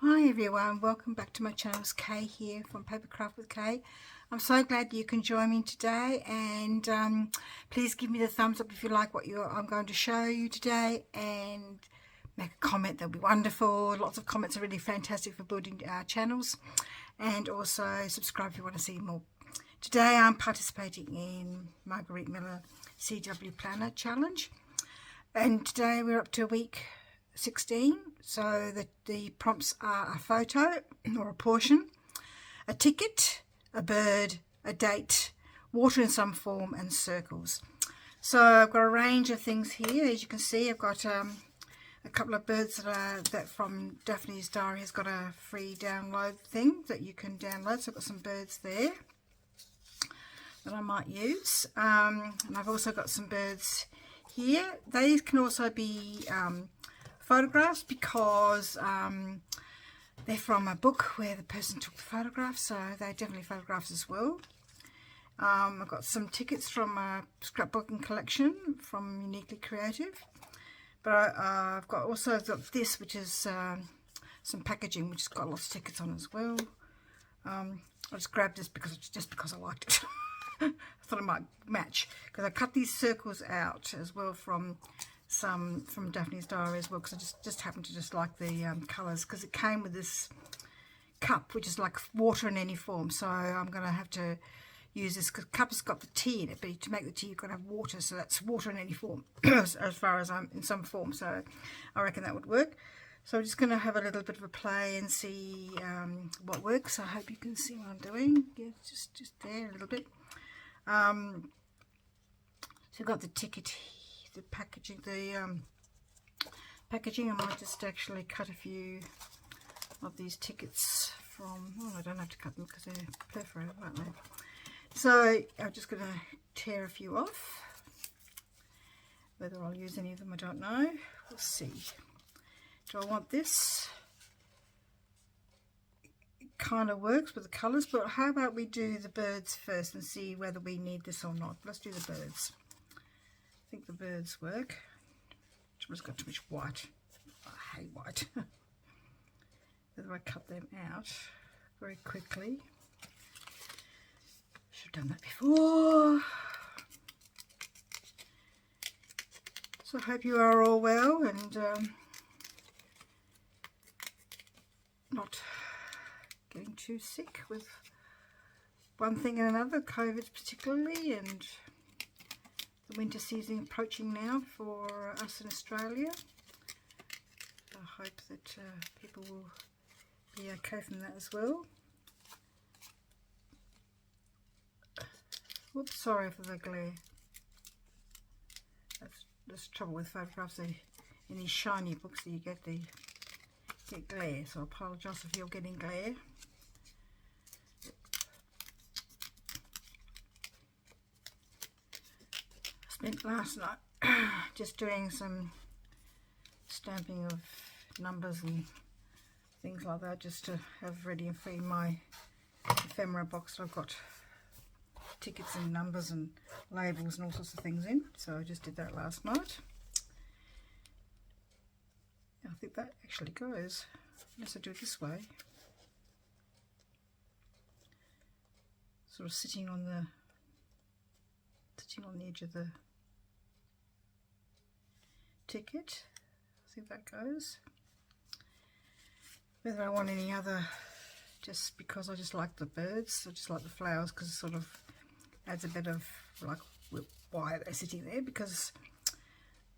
Hi everyone, welcome back to my channel. It's Kay here from Papercraft with Kay. I'm so glad you can join me today, and please give me the thumbs up if you like what I'm going to show you today, and make a comment. That'll be wonderful. Lots of comments are really fantastic for building our channels, and also subscribe if you want to see more. Today I'm participating in Margarete Miller CW Planner Challenge, and today we're up to week 16, so the prompts are a photo or a portion, a ticket, a bird, a date, water in some form, and circles. So I've got a range of things here. As you can see, I've got a couple of birds that from Daphne's Diary has got a free download thing that you can download. So I've got some birds there that I might use, and I've also got some birds here. These can also be photographs because they're from a book where the person took the photographs, so they're definitely photographs as well. I've got some tickets from a scrapbooking collection from Uniquely Creative, but I've got this, which is some packaging which has got lots of tickets on as well. I just grabbed this because I liked it. I thought it might match, because I cut these circles out as well from Daphne's Diary as well, because I just happened to just like the colours, because it came with this cup which is like water in any form, so I'm going to have to use this, because cup has got the tea in it, but to make the tea you've got to have water, so that's water in any form as far as I'm in some form, so I reckon that would work. So I'm just going to have a little bit of a play and see what works. I hope you can see what I'm doing. Yeah, just there a little bit. So we've got the ticket, the packaging, I might just actually cut a few of these tickets from, I don't have to cut them because they're perforated, aren't they? So I'm just going to tear a few off. Whether I'll use any of them, I don't know. We'll see. Do I want this? It kind of works with the colours, but how about we do the birds first and see whether we need this or not. Let's do the birds. I think the birds work. It's got too much white. I hate white. Whether I cut them out very quickly. Should have done that before. So I hope you are all well and not getting too sick with one thing and another, COVID particularly, and the winter season approaching now for us in Australia. I hope that people will be okay from that as well. Whoops, sorry for the glare. That's the trouble with photographs. In these shiny books that you get glare, so I apologise if you're getting glare. Spent last night just doing some stamping of numbers and things like that, just to have ready and free my ephemera box. I've got tickets and numbers and labels and all sorts of things in, so I just did that last night. I think that actually goes, unless I do it this way, sort of sitting on the edge of the ticket. I think that goes. Whether I want any other, just because I just like the birds, I just like the flowers, because it sort of adds a bit of like why they're sitting there, because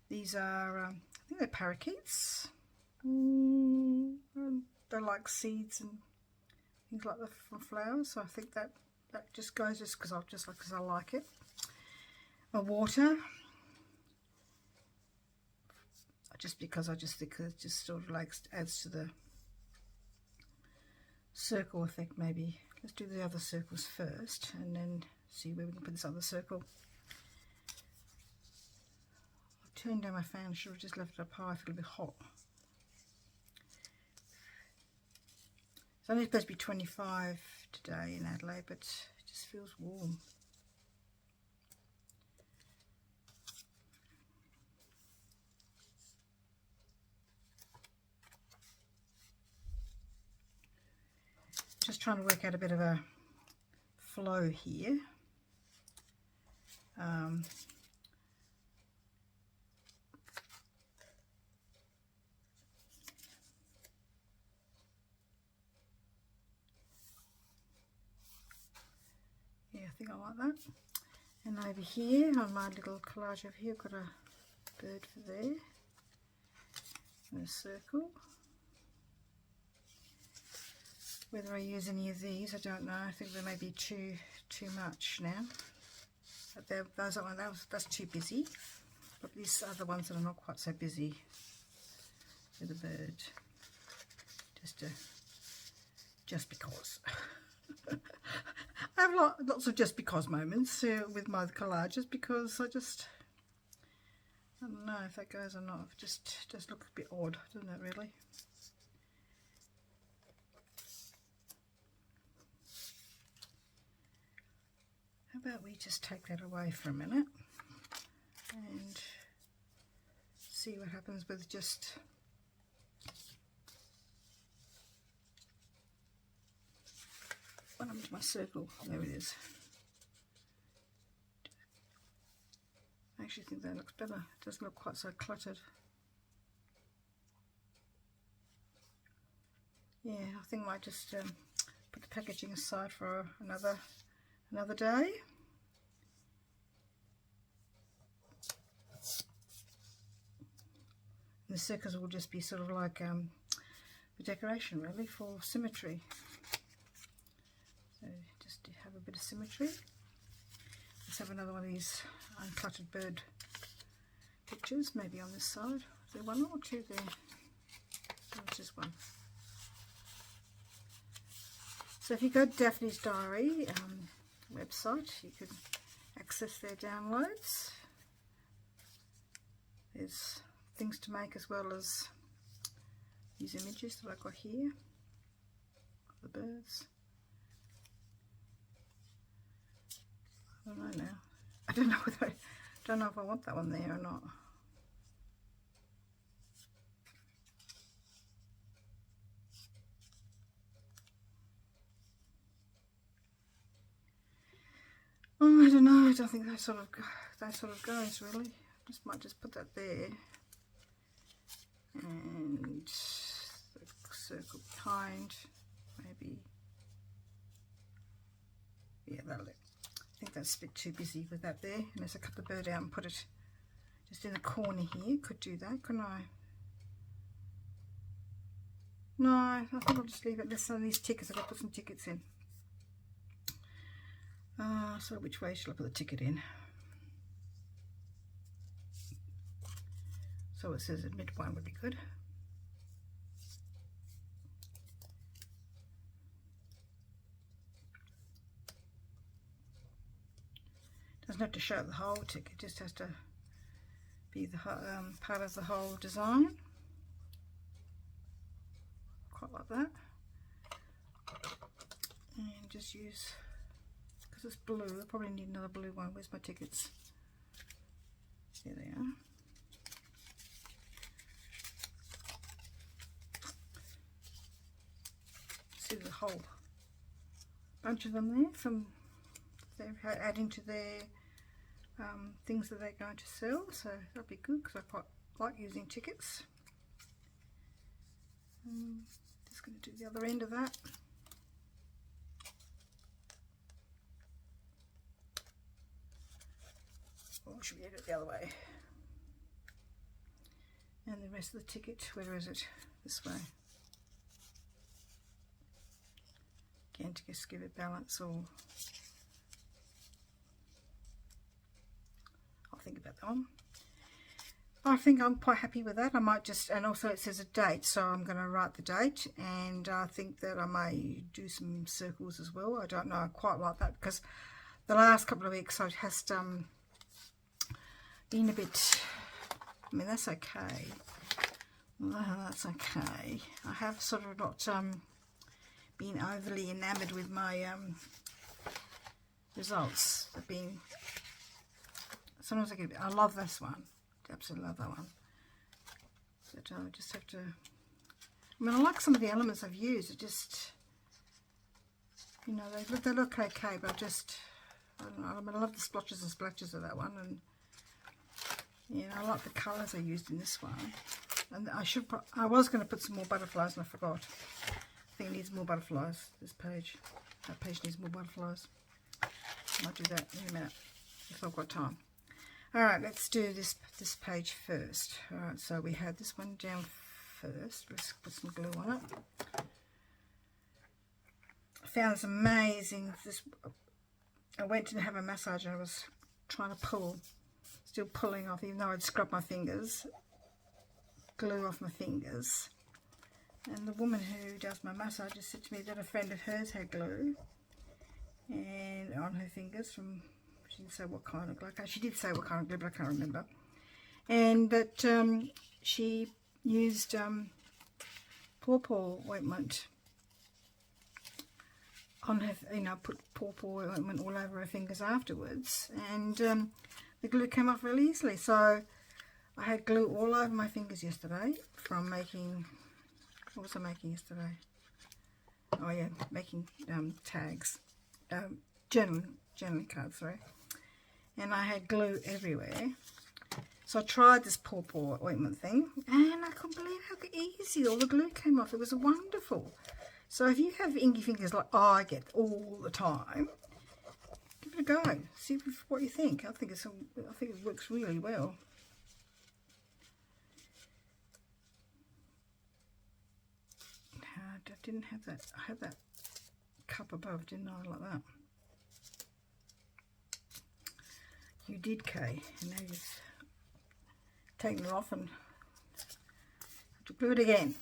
these are I think they're parakeets. They're like seeds and things like that from flowers, so I think that just goes just because I like it. A water, just because I just think it just sort of like adds to the circle effect. Maybe let's do the other circles first and then see where we can put this other circle. I've turned down my fan. I should have just left it up high. I feel a bit hot. It's only supposed to be 25 today in Adelaide, but it just feels warm. just trying to work out a bit of a flow here. Yeah, I think I like that. And over here on my little collage over here, I've got a bird for there and a circle. Whether I use any of these, I don't know. I think they may be too much now. But that's too busy. But these other ones that are not quite so busy with a bird, just because. I have lots of just because moments with my collages, because I don't know if that goes or not. It just looks a bit odd, doesn't it, really? How about we just take that away for a minute and see what happens with just what happened to my circle? There it is. I actually think that looks better. It doesn't look quite so cluttered. Yeah, I think I might just put the packaging aside for another day. And the circles will just be sort of like the decoration, really, for symmetry. So just to have a bit of symmetry. Let's have another one of these uncluttered bird pictures, maybe on this side. Is there one or two there? Oh, it's just one. So if you go to Daphne's Diary website, you can access their downloads. There's things to make as well as these images that I've got here, the birds. I don't know now. I don't know if I want that one there or not. Oh, I don't know. I don't think that sort of goes really. Might just put that there, and the circle behind, maybe. Yeah, that'll do. I think that's a bit too busy with that there. Unless I cut the bird out and put it just in the corner here. Could do that, couldn't I? No, I think I'll just leave it. Let's send these tickets. I've got to put some tickets in. So which way shall I put the ticket in? So it says at midpoint would be good. Doesn't have to show the whole ticket, just has to be the part of the whole design. Quite like that. And just use, because it's blue, I probably need another blue one. Where's my tickets? There they are. See the whole bunch of them there. They're adding to their things that they're going to sell, so that'll be good because I quite like using tickets. Just going to do the other end of that. Or should we do it the other way? And the rest of the ticket, where is it? This way. Again, to just give it balance, or I'll think about that one. I think I'm quite happy with that. I might just, and also it says a date, so I'm going to write the date, and I think that I may do some circles as well. I don't know, I quite like that because the last couple of weeks I've just been a bit, I mean, that's okay. That's okay. I have sort of not been overly enamoured with my results. They've been, sometimes I love this one. Absolutely love that one. But I just have to, I mean, I like some of the elements I've used. It just, you know, they look okay, but I don't know. I mean, I love the splotches and splashes of that one, and yeah, I like the colours I used in this one. And I was going to put some more butterflies, and I forgot. I think it needs more butterflies. This page, that page needs more butterflies. I might do that in a minute if I've got time. All right, let's do this page first. All right, so we had this one down first. Let's put some glue on it. I found this amazing. I went to have a massage and I was trying to pull, still pulling off, even though I'd scrubbed my fingers, glue off my fingers. And the woman who does my massage just said to me that a friend of hers had glue and on her fingers from, she didn't say what kind of glue. She did say what kind of glue, but I can't remember. And but she used pawpaw ointment on her, you know, put pawpaw ointment all over her fingers afterwards, and the glue came off really easily. So I had glue all over my fingers yesterday from making, what was I making yesterday? Oh yeah, making tags, journaling cards, sorry. And I had glue everywhere. So I tried this pawpaw ointment thing, and I couldn't believe how easy all the glue came off. It was wonderful. So if you have inky fingers like I get all the time, give it a go. See what you think. I think it works really well. I didn't have that. I had that cup above, didn't I? Like that. You did, Kay, and now you've taken it off and have to glue it again.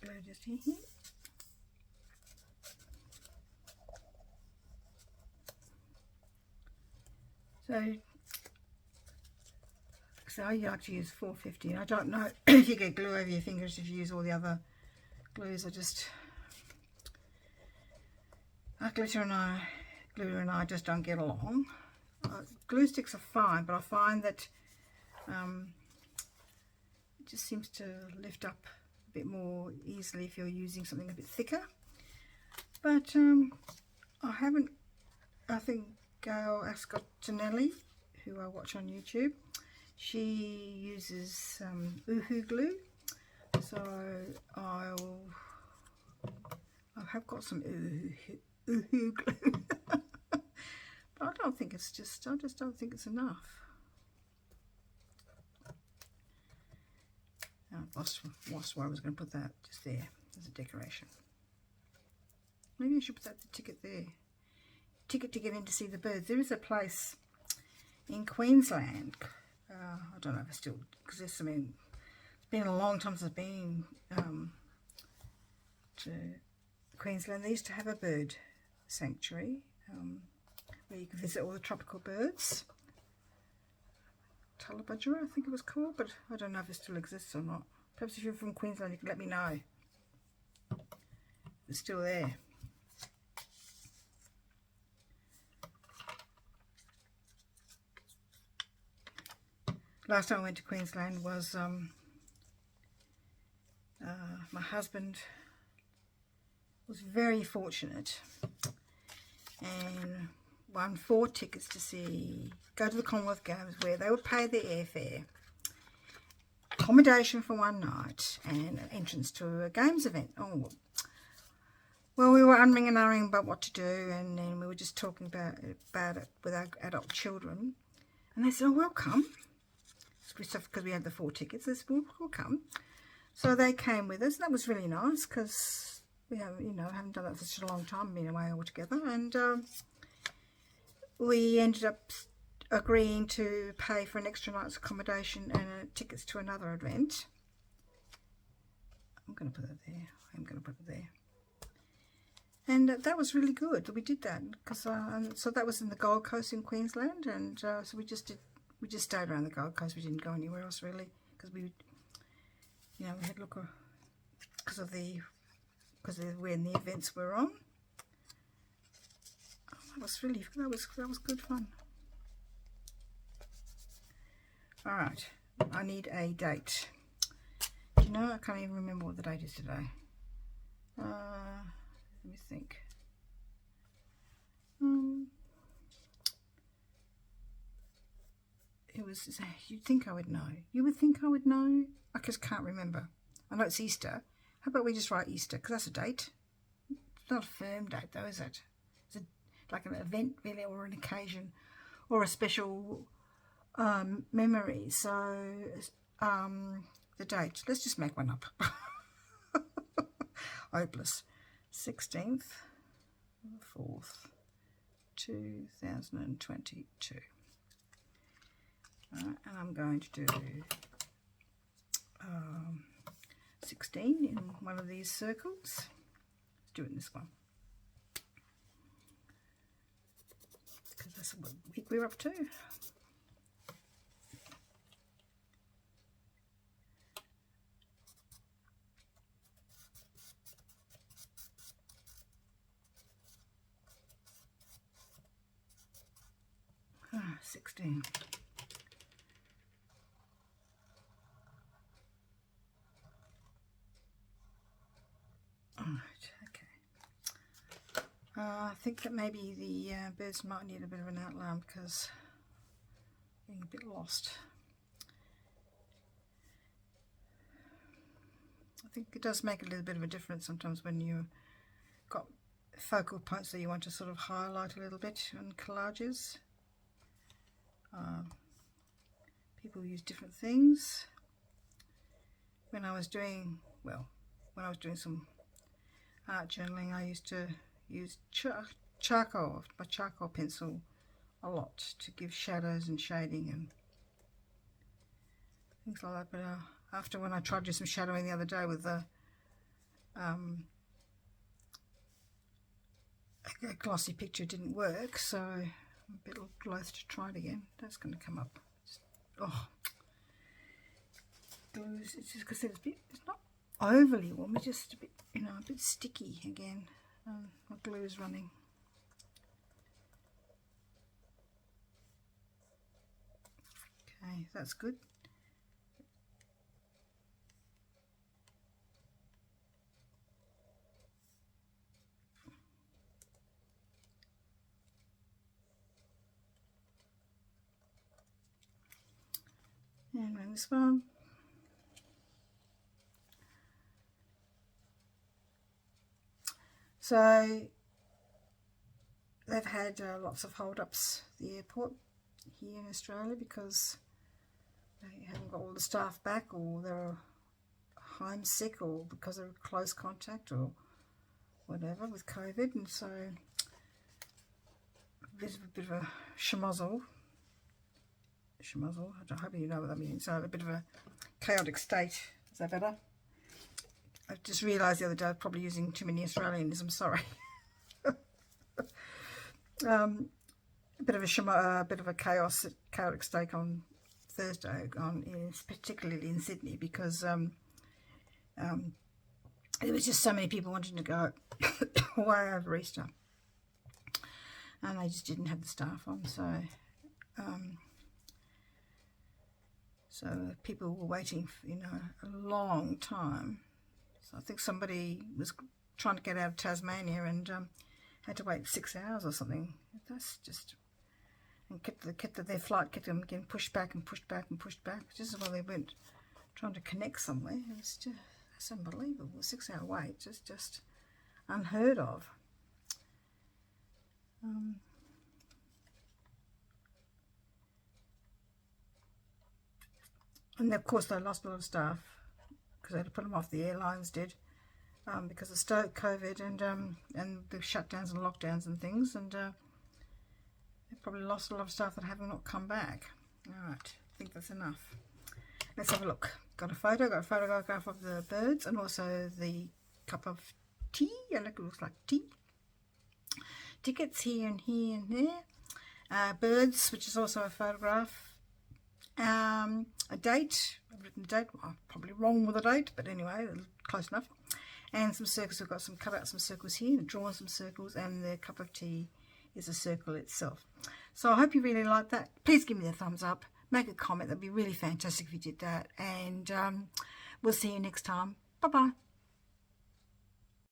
Glue just here. So I like to use 450. I don't know if you get glue over your fingers if you use all the other glues. Glitter and I just don't get along. Glue sticks are fine, but I find that it just seems to lift up a bit more easily if you're using something a bit thicker. But I think Gail Ascottinelli, who I watch on YouTube, she uses Uhu glue, so I have got some Uhu glue, but I just don't think it's enough. Lost where I was going to put that, just there as a decoration. Maybe I should put that ticket there. Ticket to get in to see the birds. There is a place in Queensland. I don't know if it still exists. I mean, it's been a long time since I've been to Queensland. They used to have a bird sanctuary where you can visit all the tropical birds. Tullabudgera, I think it was called, but I don't know if it still exists or not. Perhaps if you're from Queensland, you can let me know if it's still there. Last time I went to Queensland was my husband was very fortunate and won 4 tickets to go to the Commonwealth Games, where they would pay their airfare, accommodation for one night, and an entrance to a games event. Oh, well, we were umming and ahhing about what to do, and then we were just talking about it with our adult children, and they said, "Oh, we'll come." Because we had the 4 tickets, they said, "We'll come." So they came with us, and that was really nice because we haven't done that for such a long time, been away all together, and we ended up agreeing to pay for an extra night's accommodation and tickets to another event. I'm going to put it there. I'm going to put it there. And that was really good that we did that, because so that was in the Gold Coast in Queensland, and so we just stayed around the Gold Coast. We didn't go anywhere else really, because we had look because of when the events were on. That was good fun. All right, I need a date. Do you know, I can't even remember what the date is today. Let me think. It was, you'd think I would know. You would think I would know. I just can't remember. I know it's Easter. How about we just write Easter, because that's a date. It's not a firm date though, is it? It's like an event really, or an occasion, or a special memory. So the date, let's just make one up. Hopeless. 16th 4th 2022. And I'm going to do 16 in one of these circles. Let's do it in this one, because that's what week we're up to. Ah, 16. I think that maybe the birds might need a bit of an outline because I'm getting a bit lost. I think it does make a little bit of a difference sometimes when you've got focal points that you want to sort of highlight a little bit on collages. People use different things. When I was doing, some art journaling, I used to use charcoal, my charcoal pencil, a lot to give shadows and shading and things like that. But after, when I tried to do some shadowing the other day with a glossy picture, it didn't work, so I'm a bit loath to try it again. That's going to come up. Glues, it's just because it's not overly warm, it's just a bit, a bit sticky again. My glue is running. Okay, that's good. And then this one. So they've had lots of hold-ups at the airport here in Australia because they haven't got all the staff back, or they're home sick, or because of close contact or whatever with COVID. And so a bit of a schmozzle. I hope you know what that means. So a bit of a chaotic state. Is that better? I just realised the other day I was probably using too many Australianisms. Sorry. A bit of a chaotic state on Thursday, particularly in Sydney, because there was just so many people wanting to go away over Easter, and they just didn't have the staff on. So people were waiting for, a long time. So I think somebody was trying to get out of Tasmania and had to wait 6 hours or something. That's just, and their flight kept them getting pushed back and pushed back and pushed back, just while they went trying to connect somewhere. It was just, that's unbelievable. A 6 hour wait, just unheard of. And of course they lost a lot of staff because they had to put them off, the airlines did, because of COVID and the shutdowns and lockdowns and things, and they probably lost a lot of staff that have not come back. Alright, I think that's enough. Let's have a look. Got a photograph of the birds, and also the cup of tea. And look, it looks like tea. Tickets here and here and there. Birds, which is also a photograph. A date. I've written a date. Well, probably wrong with the date, but anyway, close enough. And some circles. We've got cut out some circles here, and drawn some circles, and the cup of tea is a circle itself. So I hope you really like that. Please give me a thumbs up. make a comment. That'd be really fantastic if you did that. And we'll see you next time. Bye bye.